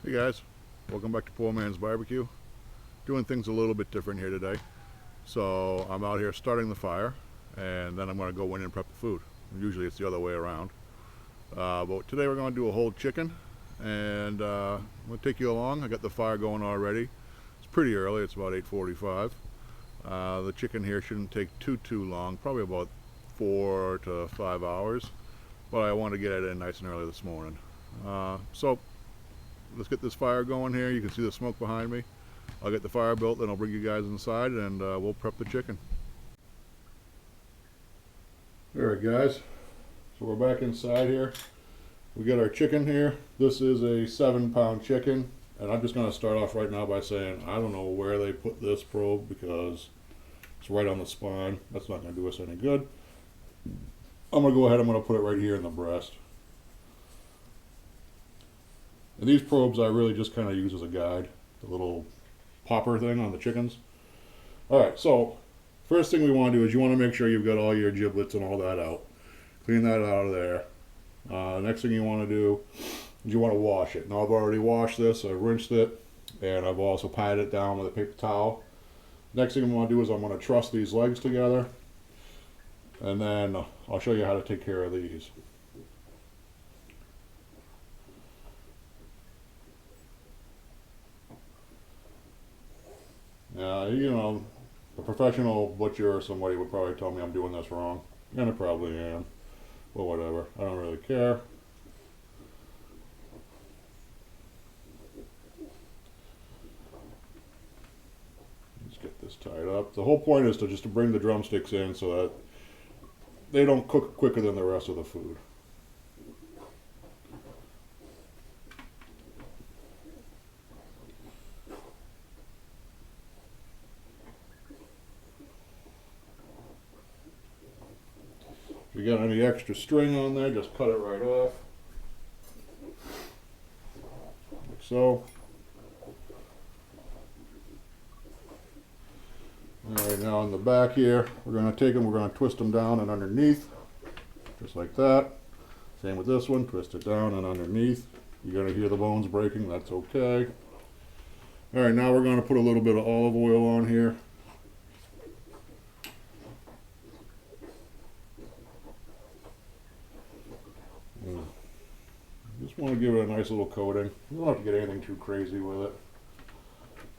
Hey guys, welcome back to Poor Man's Barbecue. Doing things a little bit different here today. So I'm out here starting the fire and then I'm going to go in and prep the food. Usually it's the other way around. But today we're going to do a whole chicken and I'm going to take you along. I got the fire going already. It's pretty early, it's about 8:45. The chicken here shouldn't take too long, probably about 4 to 5 hours. But I want to get it in nice and early this morning. So let's get this fire going here. You can see the smoke behind me. I'll get the fire built, then I'll bring you guys inside and we'll prep the chicken. Alright guys, so we're back inside here. We got our chicken here. This is a 7-pound chicken, and I'm just going to start off right now by saying I don't know where they put this probe because it's right on the spine. That's not going to do us any good. I'm going to go ahead, I'm going to put it right here in the breast. And these probes I really just kind of use as a guide, the little popper thing on the chickens. Alright, so first thing we want to do is you want to make sure you've got all your giblets and all that out. Clean that out of there. Next thing you want to do is you want to wash it. Now I've already washed this, I've rinsed it, and I've also patted it down with a paper towel. Next thing I want to do is I'm going to truss these legs together, and then I'll show you how to take care of these. You know, a professional butcher or somebody would probably tell me I'm doing this wrong, and I probably am, but whatever, I don't really care. Let's get this tied up. The whole point is to bring the drumsticks in so that they don't cook quicker than the rest of the food. If you got any extra string on there, just cut it right off. Like so. Alright, now on the back here, we're going to take them, we're going to twist them down and underneath. Just like that. Same with this one, twist it down and underneath. You're going to hear the bones breaking, that's okay. Alright, now we're going to put a little bit of olive oil on here. Just want to give it a nice little coating. You don't have to get anything too crazy with it.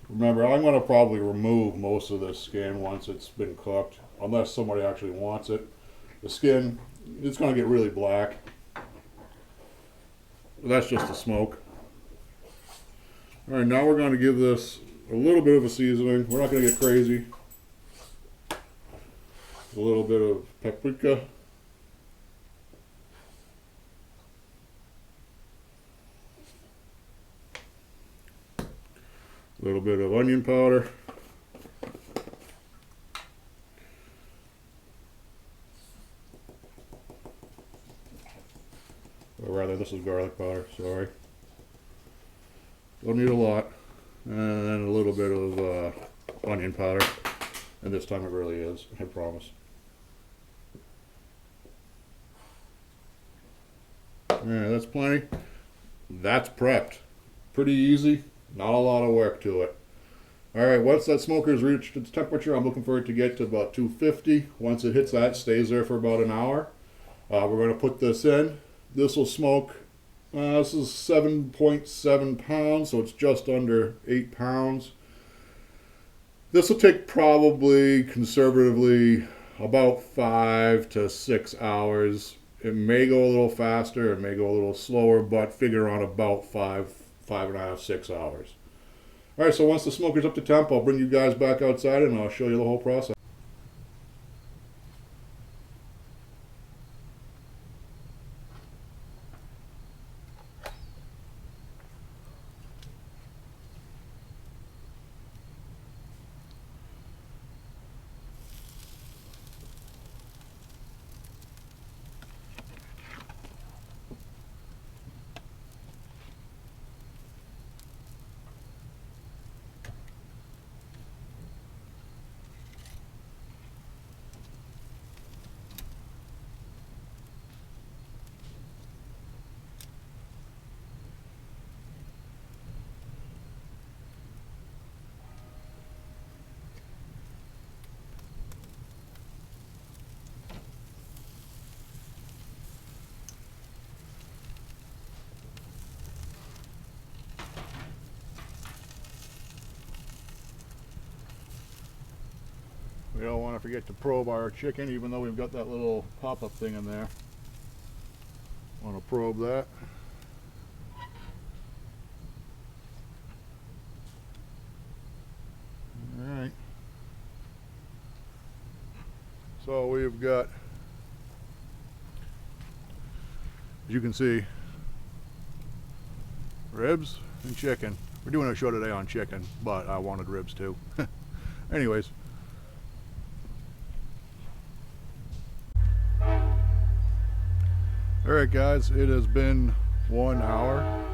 Remember, I'm going to probably remove most of this skin once it's been cooked, unless somebody actually wants it. The skin, it's going to get really black. That's just the smoke. Alright, now we're going to give this a little bit of a seasoning. We're not going to get crazy. A little bit of paprika. A little bit of onion powder. Or rather, this is garlic powder, sorry. Don't need a lot. And then a little bit of onion powder. And this time it really is, I promise. Alright, that's plenty. That's prepped. Pretty easy. Not a lot of work to it. Alright, once that smoker's reached its temperature, I'm looking for it to get to about 250. Once it hits that, it stays there for about an hour. We're going to put this in. This will smoke, this is 7.7 pounds, so it's just under 8 pounds. This will take probably, conservatively, about 5 to 6 hours. It may go a little faster, it may go a little slower, but figure on about 5.5, 6 hours. Alright, so once the smoker's up to temp, I'll bring you guys back outside and I'll show you the whole process. We don't want to forget to probe our chicken, even though we've got that little pop-up thing in there. Want to probe that. Alright. So we've got, as you can see, ribs and chicken. We're doing a show today on chicken, but I wanted ribs too. Anyways. Alright guys, it has been 1 hour.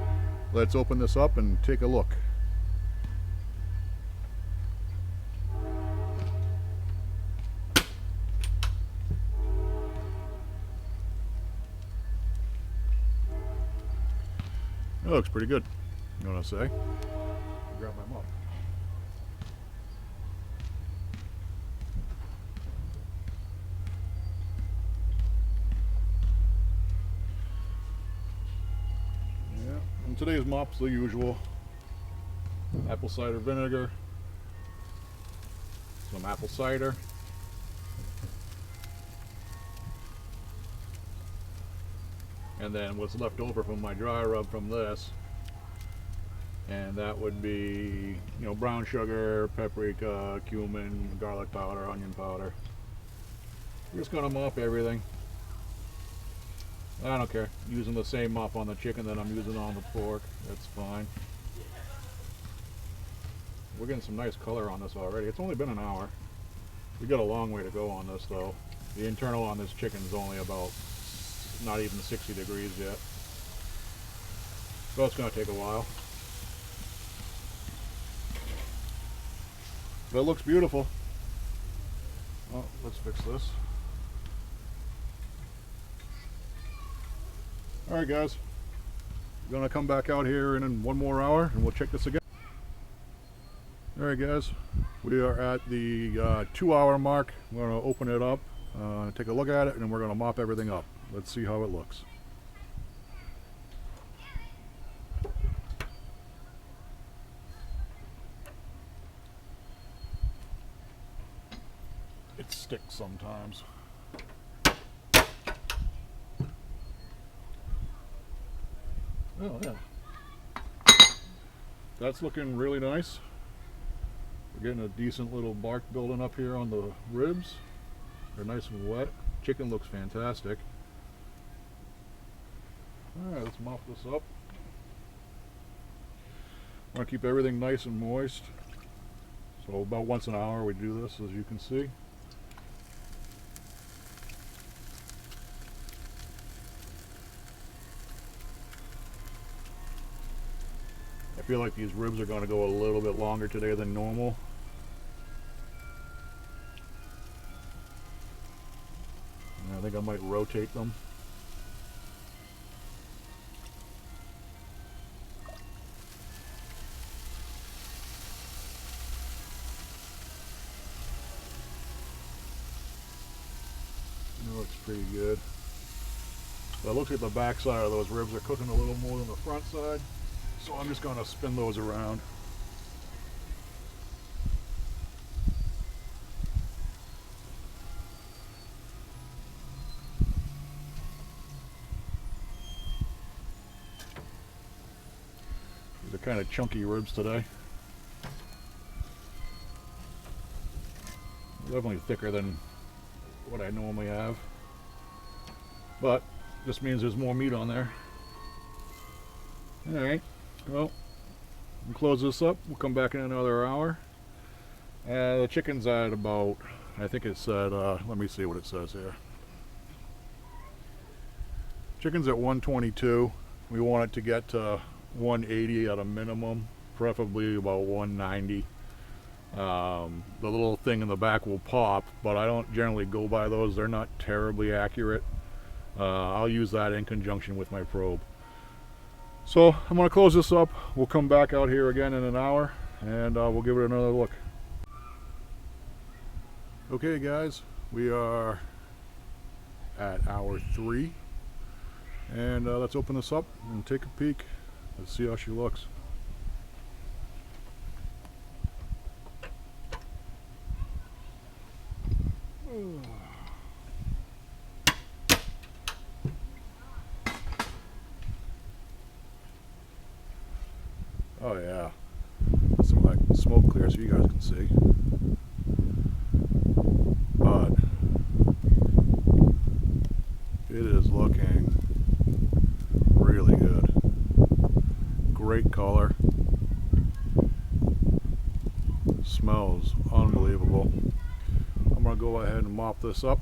Let's open this up and take a look. It looks pretty good, you know what I say? Grab my mop. Yeah, and today's mop's the usual. Apple cider vinegar, some apple cider, and then what's left over from my dry rub from this, and that would be, you know, brown sugar, paprika, cumin, garlic powder, onion powder. We're just gonna mop everything. I don't care, using the same mop on the chicken that I'm using on the pork, that's fine. We're getting some nice color on this already. It's only been an hour. We got a long way to go on this though. The internal on this chicken is only about not even 60 degrees yet. So it's going to take a while. But it looks beautiful. Oh, let's fix this. Alright guys, we're going to come back out here in 1 more hour and we'll check this again. Alright guys, we are at the 2 hour mark. We're going to open it up, take a look at it, and then we're going to mop everything up. Let's see how it looks. It sticks sometimes. Oh yeah. That's looking really nice. We're getting a decent little bark building up here on the ribs. They're nice and wet. Chicken looks fantastic. Alright, let's mop this up. I want to keep everything nice and moist. So about once an hour we do this, as you can see. I feel like these ribs are going to go a little bit longer today than normal. And I think I might rotate them. It looks pretty good. But it looks like the back side of those ribs are cooking a little more than the front side. So I'm just going to spin those around. These are kind of chunky ribs today. Definitely thicker than what I normally have. But this means there's more meat on there. Alright. Well, we'll close this up. We'll come back in another hour. The chicken's at about, I think it said, let me see what it says here. Chicken's at 122. We want it to get to 180 at a minimum, preferably about 190. The little thing in the back will pop, but I don't generally go by those. They're not terribly accurate. I'll use that in conjunction with my probe. So I'm going to close this up. We'll come back out here again in an hour and we'll give it another look. Okay guys, we are at hour 3 and let's open this up and take a peek. Let's see how she looks. Oh yeah, some of that smoke clear so you guys can see. But it is looking really good. Great color. Smells unbelievable. I'm gonna go ahead and mop this up.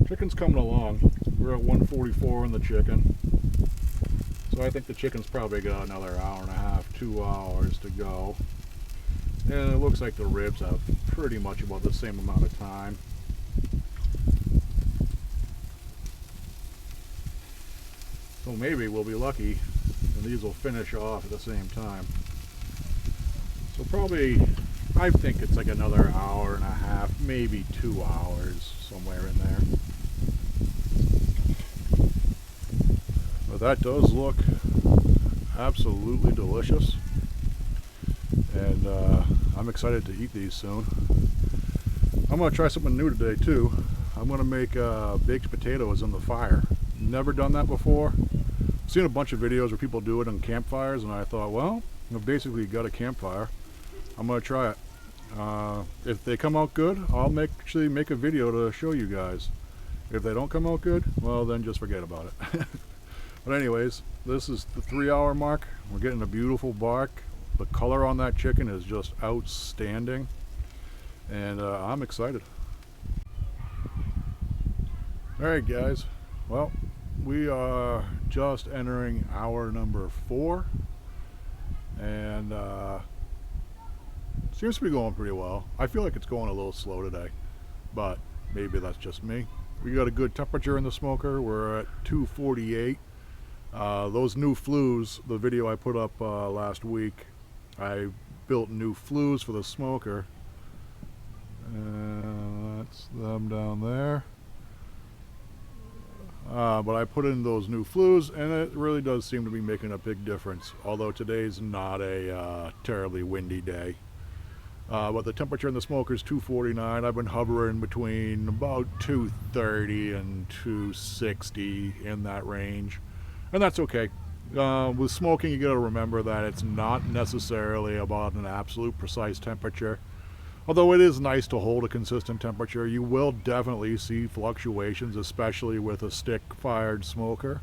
Chicken's coming along. We're at 144 in the chicken. So I think the chicken's probably got another hour and a half, 2 hours to go. And it looks like the ribs have pretty much about the same amount of time. So maybe we'll be lucky and these will finish off at the same time. So probably, I think it's like another hour and a half, maybe 2 hours, somewhere in there. But that does look absolutely delicious. And I'm excited to eat these soon. I'm going to try something new today too. I'm going to make baked potatoes in the fire. Never done that before. I've seen a bunch of videos where people do it on campfires, and I thought, well, I've basically got a campfire. I'm going to try it. If they come out good, I'll actually make a video to show you guys. If they don't come out good, well then just forget about it. But anyways, this is the 3-hour mark. We're getting a beautiful bark. The color on that chicken is just outstanding. And I'm excited. Alright guys, well, we are just entering hour number 4. And seems to be going pretty well. I feel like it's going a little slow today, but maybe that's just me. We got a good temperature in the smoker. We're at 248. Those new flues, the video I put up last week, I built new flues for the smoker. That's them down there. But I put in those new flues, and it really does seem to be making a big difference, although today's not a terribly windy day. But the temperature in the smoker is 249. I've been hovering between about 230 and 260, in that range, and that's okay. With smoking, you got to remember that it's not necessarily about an absolute precise temperature. Although it is nice to hold a consistent temperature, you will definitely see fluctuations, especially with a stick-fired smoker.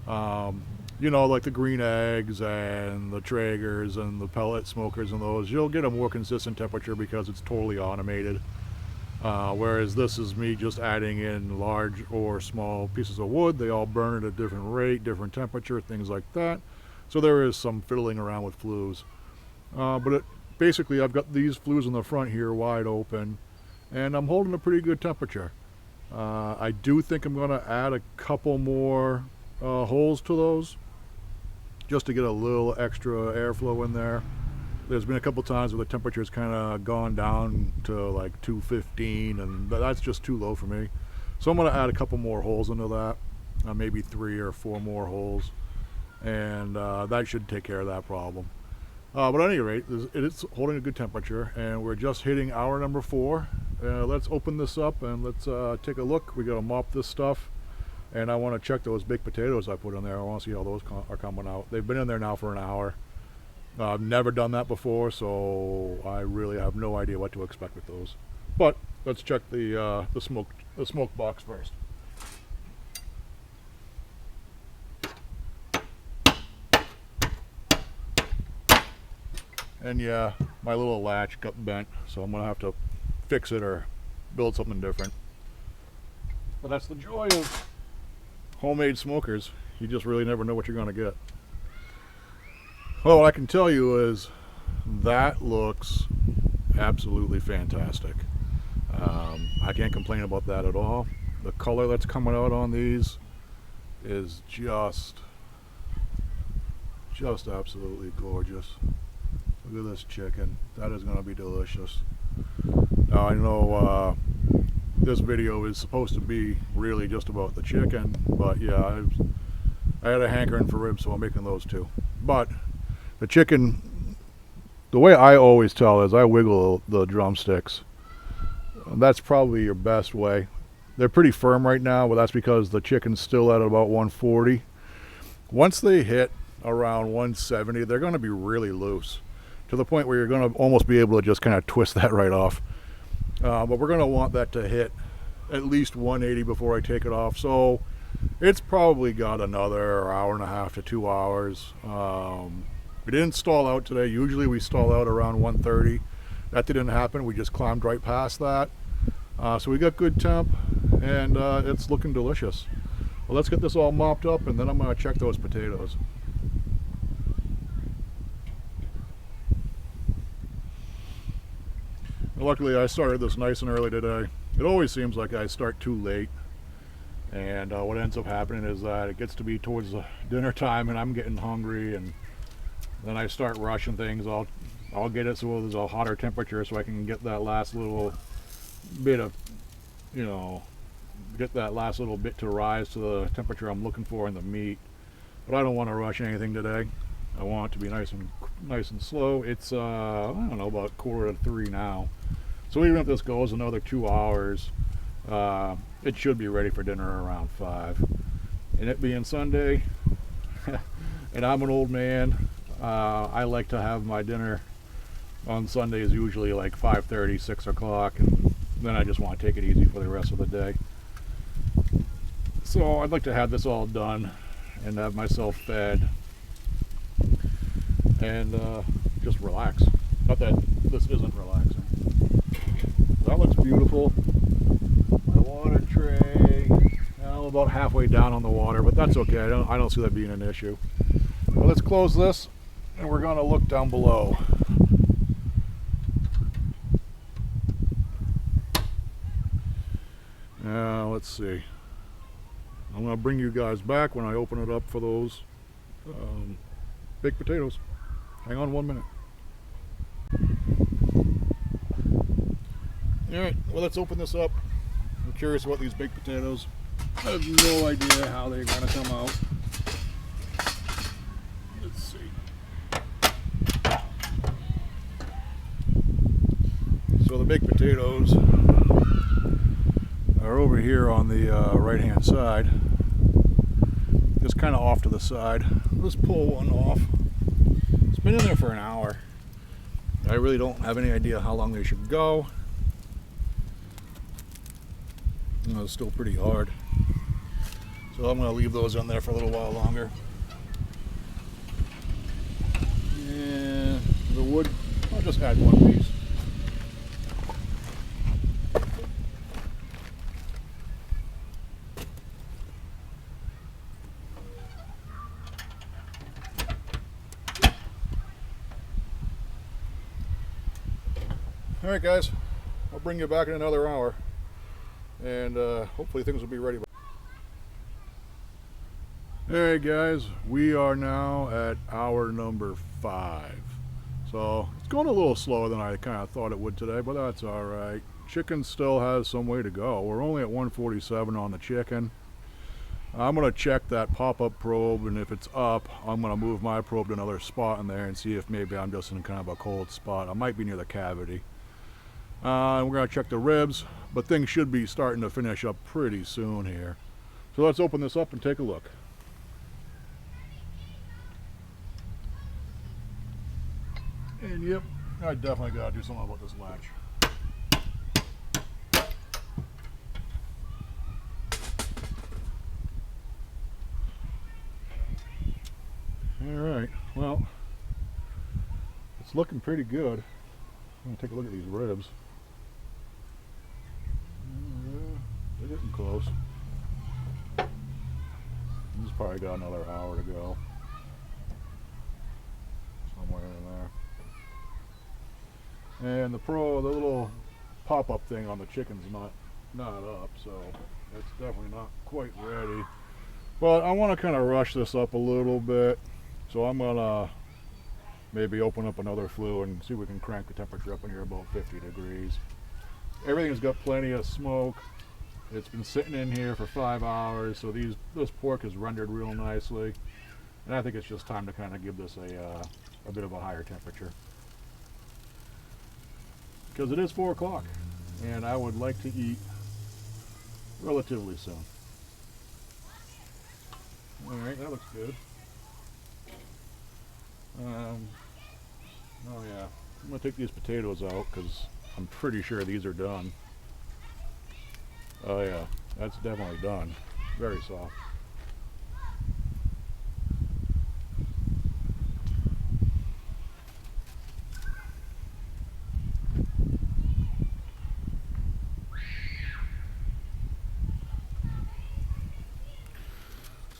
You know, like the green eggs and the Traegers and the pellet smokers and those, you'll get a more consistent temperature because it's totally automated. Whereas this is me just adding in large or small pieces of wood. They all burn at a different rate, different temperature, things like that. So there is some fiddling around with flues. Basically, I've got these flues in the front here wide open, and I'm holding a pretty good temperature. I do think I'm going to add a couple more holes to those, just to get a little extra airflow in there. There's been a couple times where the temperature's kind of gone down to like 215, and that's just too low for me. So I'm going to add a couple more holes into that, maybe 3 or 4 more holes, and that should take care of that problem. But at any rate, it is holding a good temperature, and we're just hitting hour number 4. Let's open this up and let's take a look. We got to mop this stuff, and I want to check those baked potatoes I put in there. I want to see how those are coming out. They've been in there now for an hour. I've never done that before, so I really have no idea what to expect with those. But let's check the smoke box first. And yeah, my little latch got bent, so I'm gonna have to fix it or build something different. But that's the joy of homemade smokers. You just really never know what you're gonna get. Well, what I can tell you is that looks absolutely fantastic. I can't complain about that at all. The color that's coming out on these is just absolutely gorgeous. Look at this chicken. That is going to be delicious. Now I know this video is supposed to be really just about the chicken, but yeah, I had a hankering for ribs, so I'm making those too. But the chicken, the way I always tell is I wiggle the drumsticks. That's probably your best way. They're pretty firm right now, but that's because the chicken's still at about 140. Once they hit around 170, they're going to be really loose, to the point where you're going to almost be able to just kind of twist that right off. But we're going to want that to hit at least 180 before I take it off. So it's probably got another hour and a half to 2 hours. We didn't stall out today. Usually we stall out around 130. That didn't happen. We just climbed right past that. So we got good temp, and it's looking delicious. Well, let's get this all mopped up, and then I'm going to check those potatoes. Luckily, I started this nice and early today. It always seems like I start too late, and what ends up happening is that it gets to be towards dinner time, and I'm getting hungry, and then I start rushing things. I'll get it so there's a hotter temperature, so I can get that last little bit of, get that last little bit to rise to the temperature I'm looking for in the meat. But I don't want to rush anything today. I want it to be nice and slow. It's I don't know, about 2:45 now. So even if this goes another 2 hours, it should be ready for dinner around 5. And it being Sunday, and I'm an old man, I like to have my dinner on Sundays usually like 5:30, 6 o'clock, and then I just want to take it easy for the rest of the day. So I'd like to have this all done and have myself fed and just relax. Not that this isn't relaxing. That looks beautiful. My water tray, about halfway down on the water, but that's okay. I don't see that being an issue. Well, let's close this, and we're going to look down below. Now, let's see. I'm going to bring you guys back when I open it up for those baked potatoes. Hang on 1 minute. Alright, well, let's open this up. I'm curious about these baked potatoes. I have no idea how they're going to come out. Let's see. So the baked potatoes are over here on the right hand side, just kind of off to the side. Let's pull one off. It's been in there for an hour. I really don't have any idea how long they should go. It's still pretty hard, so I'm going to leave those in there for a little while longer. And the wood, I'll just add one piece. Alright guys, I'll bring you back in another hour, and hopefully things will be ready. Alright guys, we are now at hour number 5. So it's going a little slower than I kind of thought it would today, but that's alright. Chicken still has some way to go. We're only at 147 on the chicken. I'm going to check that pop-up probe, and if it's up, I'm going to move my probe to another spot in there and see if maybe I'm just in kind of a cold spot. I might be near the cavity. We're going to check the ribs, but things should be starting to finish up pretty soon here. So let's open this up and take a look. And yep, I definitely got to do something about this latch. Alright, well, it's looking pretty good. I'm going to take a look at these ribs. They're getting close. This probably got another hour to go. Somewhere in there. And the little pop-up thing on the chicken's not up, so it's definitely not quite ready. But I want to kind of rush this up a little bit, so I'm gonna maybe open up another flue and see if we can crank the temperature up in here about 50 degrees. Everything's got plenty of smoke. It's been sitting in here for 5 hours, so this pork is rendered real nicely. And I think it's just time to kind of give this a bit of a higher temperature. Because it is 4 o'clock, and I would like to eat relatively soon. Alright, that looks good. Oh yeah, I'm going to take these potatoes out because I'm pretty sure these are done. Oh yeah, that's definitely done. Very soft.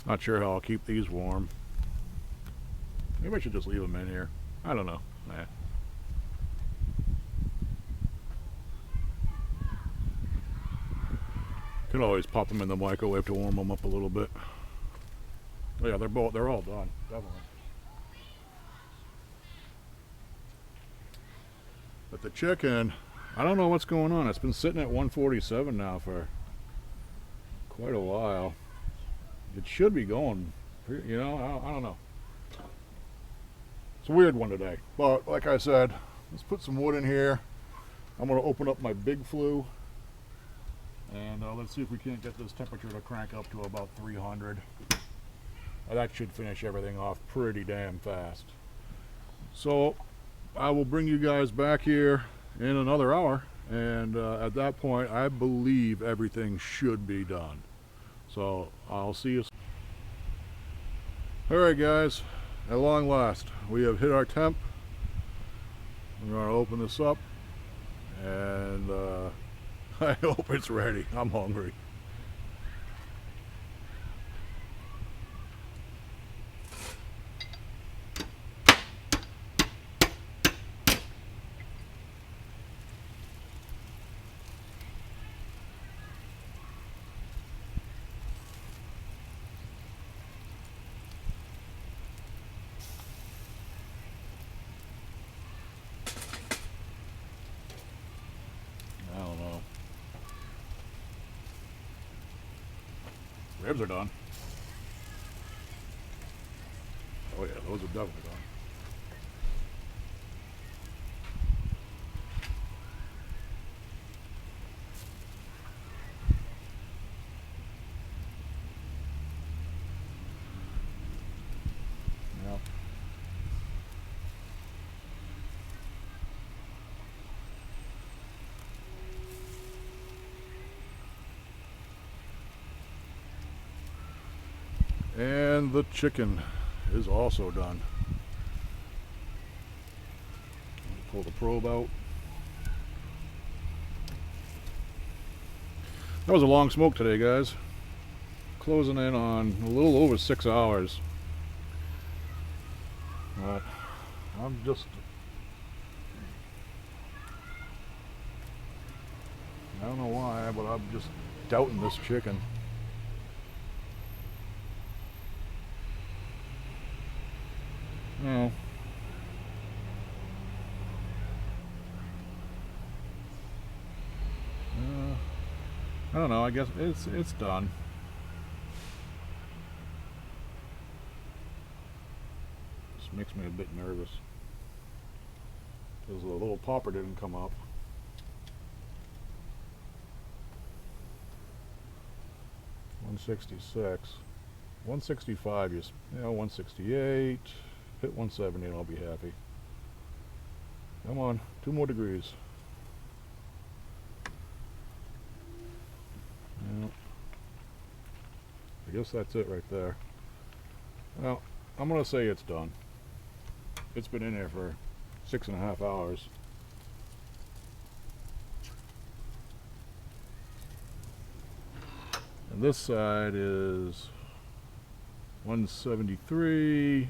Not sure how I'll keep these warm. Maybe I should just leave them in here. I don't know. Nah. Could always pop them in the microwave to warm them up a little bit. Oh, yeah, they're all done, definitely. But the chicken, I don't know what's going on. It's been sitting at 147 now for quite a while. It should be going, you know, I don't know. It's a weird one today. But like I said, let's put some wood in here. I'm going to open up my big flue. And let's see if we can't get this temperature to crank up to about 300. That should finish everything off pretty damn fast. So I will bring you guys back here in another hour. And at that point, I believe everything should be done. So I'll see you. Alright guys, at long last, we have hit our temp. We're going to open this up. And I hope it's ready. I'm hungry. I don't know. Ribs are done. Oh yeah, those are definitely done. Yep. And the chicken is also done. Pull the probe out. That was a long smoke today, guys. Closing in on a little over 6 hours. But I'm just... I don't know why, but I'm just doubting this chicken. No. I don't know, I guess it's done. This makes me a bit nervous. Because the little popper didn't come up. $166. 165, you know, 168. Hit 170 and I'll be happy. Come on, 2 more degrees. Yep. I guess that's it right there. Well, I'm gonna say it's done. It's been in there for 6.5 hours. And this side is 173,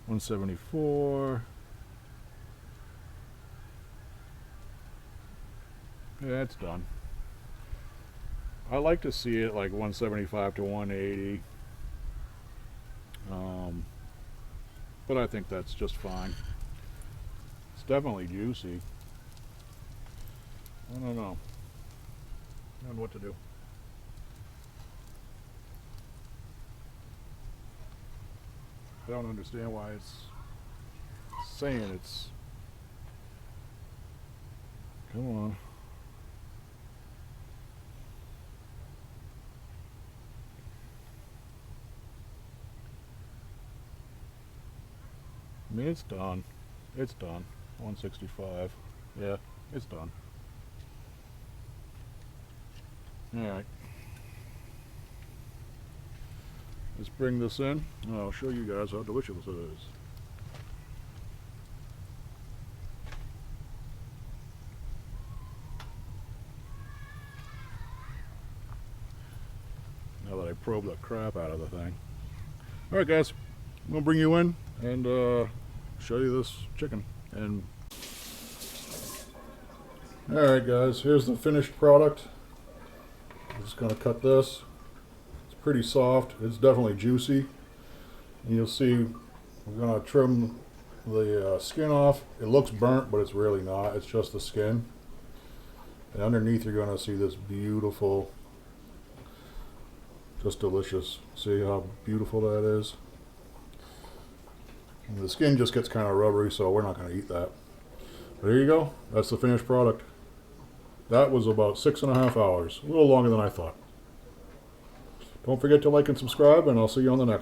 174. Yeah, it's done. I like to see it like 175 to 180. but I think that's just fine. It's definitely juicy. I don't know. I don't know what to do. I don't understand why it's saying it's... Come on. I mean, it's done. It's done. 165. Yeah, it's done. Alright. Let's bring this in, and I'll show you guys how delicious it is. Now that I probed the crap out of the thing. Alright guys, I'm going to bring you in and show you this chicken. And alright guys, here's the finished product. I'm just going to cut this. It's pretty soft. It's definitely juicy. And you'll see we're going to trim the skin off. It looks burnt, but it's really not. It's just the skin. And underneath you're going to see this beautiful, just delicious. See how beautiful that is? And the skin just gets kind of rubbery, so we're not going to eat that. But there you go. That's the finished product. That was about 6.5 hours. A little longer than I thought. Don't forget to like and subscribe, and I'll see you on the next.